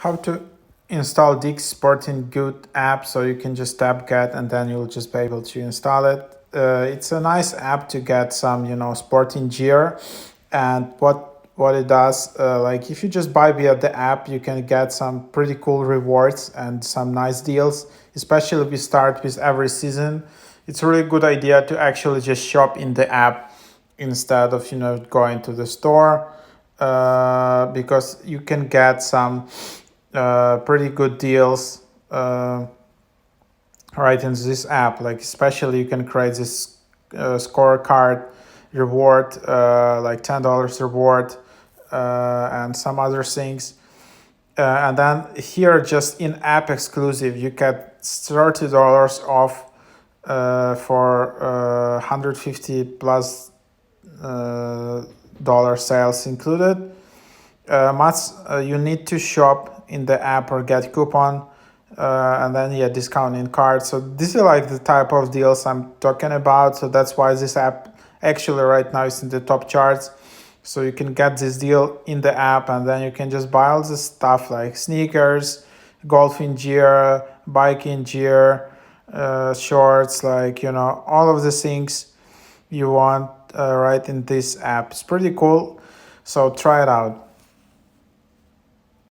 how to install Dick's Sporting Good app. So you can just tap get and then you'll just be able to install it. It's a nice app to get some, sporting gear. And what it does, like if you just buy via the app, you can get some pretty cool rewards and some nice deals, especially if you start with every season. It's a really good idea to actually just shop in the app instead of going to the store, because you can get some pretty good deals right in this app. Like especially you can create this scorecard reward, like $10 reward, and some other things. And then here, just in app exclusive, you get $30 off for 150 plus dollar sales included. You need to shop in the app or get coupon, and then discount in card. So this is like the type of deals I'm talking about. So that's why this app actually right now is in the top charts. So you can get this deal in the app, and then you can just buy all this stuff like sneakers, golfing gear, biking gear, shorts, like all of the things you want right in this app. It's pretty cool. So try it out.